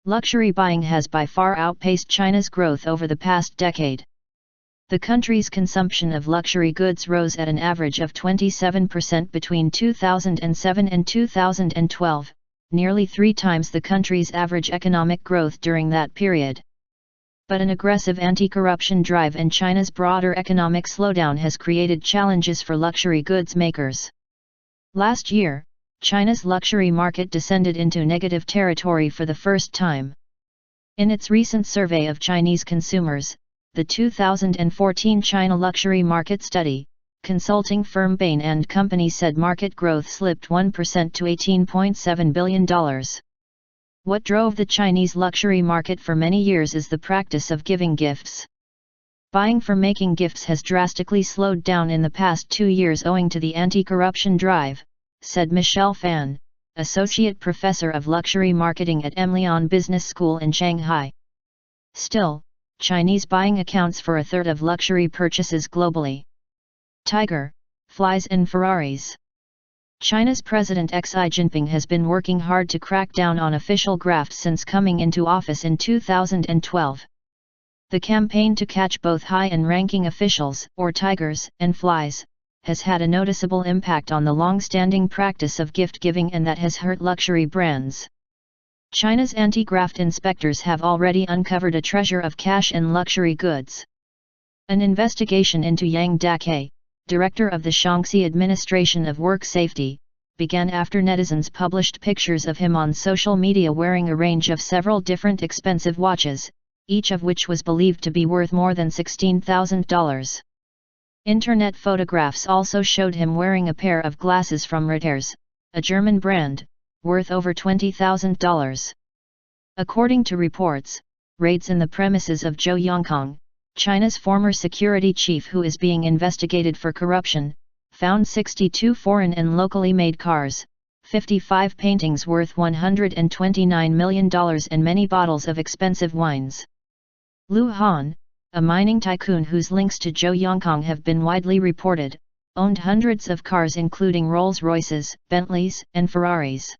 Luxury buying has by far outpaced China's growth over the past decade. The country's consumption of luxury goods rose at an average of 27% between 2007 and 2012, nearly 3 times the country's average economic growth during that period. But an aggressive anti-corruption drive and China's broader economic slowdown has created challenges for luxury goods makers. Last year, China's luxury market descended into negative territory for the first time. In its recent survey of Chinese consumers, the 2014 China Luxury Market Study, consulting firm Bain Company said market growth slipped 1% to $18.7 billion. What drove the Chinese luxury market for many years is the practice of giving gifts. Buying for making gifts has drastically slowed down in the past 2 years owing to the anti-corruption drive, said Michel Phan, Associate Professor of Luxury Marketing at Emlyon Business School in Shanghai. Still, Chinese buying accounts for a third of luxury purchases globally. Tiger, flies and Ferraris. China's President Xi Jinping has been working hard to crack down on official graft since coming into office in 2012. The campaign to catch both high and ranking officials, or tigers, and flies, has had a noticeable impact on the long-standing practice of gift-giving, and that has hurt luxury brands. China's anti-graft inspectors have already uncovered a treasure of cash and luxury goods. An investigation into Yang Dake, director of the Shaanxi Administration of Work Safety, began after netizens published pictures of him on social media wearing a range of several different expensive watches, each of which was believed to be worth more than $16,000. Internet photographs also showed him wearing a pair of glasses from Reuters, a German brand, worth over $20,000. According to reports, raids in the premises of Zhou Yongkang, China's former security chief who is being investigated for corruption, found 62 foreign and locally made cars, 55 paintings worth $129 million and many bottles of expensive wines. Lu Han, a mining tycoon whose links to Zhou Yongkang have been widely reported, owned hundreds of cars including Rolls-Royces, Bentleys, and Ferraris.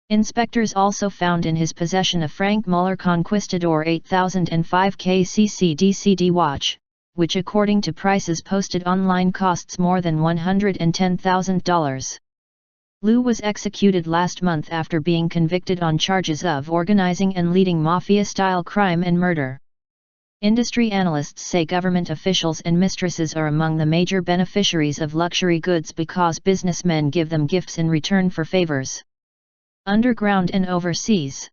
Inspectors also found in his possession a Frank Muller Conquistador 8005 KCC-DCD watch, which according to prices posted online costs more than $110,000. Lu was executed last month after being convicted on charges of organizing and leading mafia-style crime and murder. Industry analysts say government officials and mistresses are among the major beneficiaries of luxury goods because businessmen give them gifts in return for favors. Underground and overseas.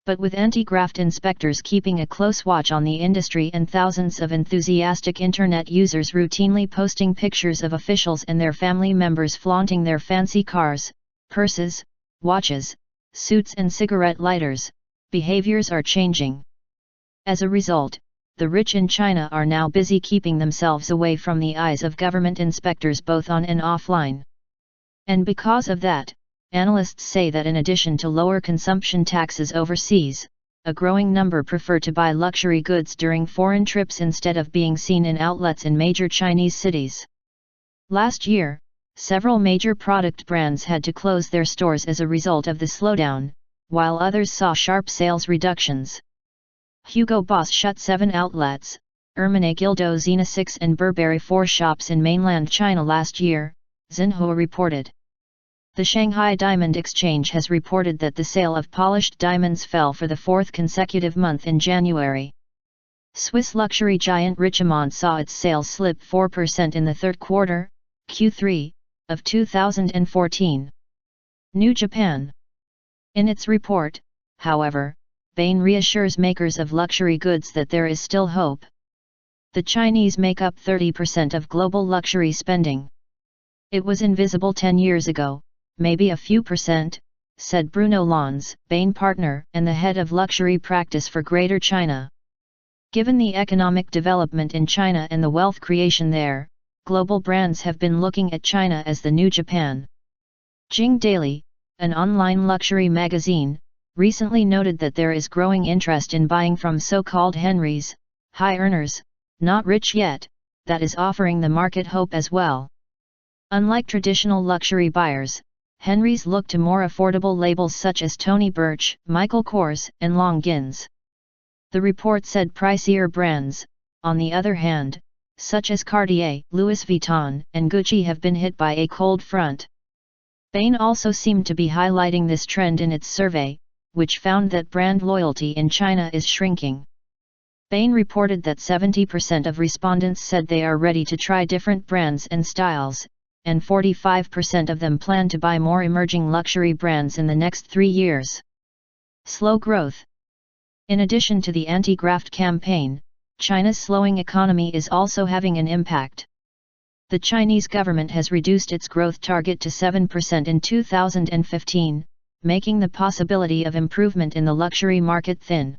But with anti-graft inspectors keeping a close watch on the industry and thousands of enthusiastic internet users routinely posting pictures of officials and their family members flaunting their fancy cars, purses, watches, suits and cigarette lighters, behaviors are changing. As a result, the rich in China are now busy keeping themselves away from the eyes of government inspectors both on and offline. And because of that, analysts say that in addition to lower consumption taxes overseas, a growing number prefer to buy luxury goods during foreign trips instead of being seen in outlets in major Chinese cities. Last year, several major product brands had to close their stores as a result of the slowdown, while others saw sharp sales reductions. Hugo Boss shut 7 outlets, Ermenegildo Zena 6 and Burberry 4 shops in mainland China last year, Xinhua reported. The Shanghai Diamond Exchange has reported that the sale of polished diamonds fell for the 4th consecutive month in January. Swiss luxury giant Richemont saw its sales slip 4% in the third quarter, Q3, of 2014. New Japan. In its report, however, Bain reassures makers of luxury goods that there is still hope. The Chinese make up 30% of global luxury spending. It was invisible 10 years ago, maybe a few percent, said Bruno Lons, Bain partner and the head of luxury practice for Greater China. Given the economic development in China and the wealth creation there, global brands have been looking at China as the new Japan. Jing Daily, an online luxury magazine, recently noted that there is growing interest in buying from so-called Henrys, high earners, not rich yet, that is offering the market hope as well. Unlike traditional luxury buyers, Henry's look to more affordable labels such as Tony Birch, Michael Kors, and Longines. The report said pricier brands, on the other hand, such as Cartier, Louis Vuitton, and Gucci have been hit by a cold front. Bain also seemed to be highlighting this trend in its survey, which found that brand loyalty in China is shrinking. Bain reported that 70% of respondents said they are ready to try different brands and styles, and 45% of them plan to buy more emerging luxury brands in the next 3 years. Slow growth. In addition to the anti-graft campaign, China's slowing economy is also having an impact. The Chinese government has reduced its growth target to 7% in 2015, making the possibility of improvement in the luxury market thin.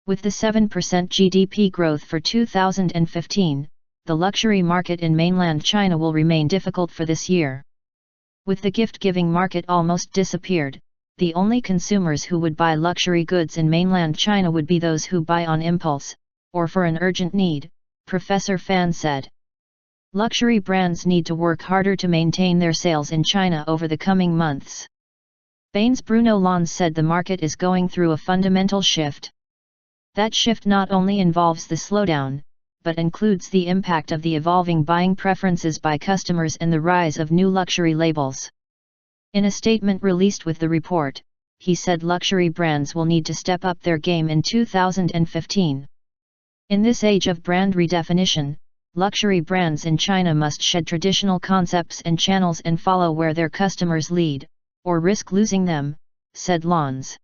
With the 7% GDP growth for 2015, the luxury market in mainland China will remain difficult for this year. With the gift-giving market almost disappeared, the only consumers who would buy luxury goods in mainland China would be those who buy on impulse, or for an urgent need, Professor Phan said. Luxury brands need to work harder to maintain their sales in China over the coming months. Bain's Bruno Lons said the market is going through a fundamental shift. That shift not only involves the slowdown, but includes the impact of the evolving buying preferences by customers and the rise of new luxury labels. In a statement released with the report, he said luxury brands will need to step up their game in 2015. In this age of brand redefinition, luxury brands in China must shed traditional concepts and channels and follow where their customers lead, or risk losing them, said Lons.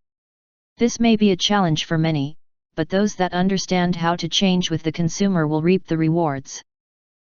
This may be a challenge for many, but those that understand how to change with the consumer will reap the rewards.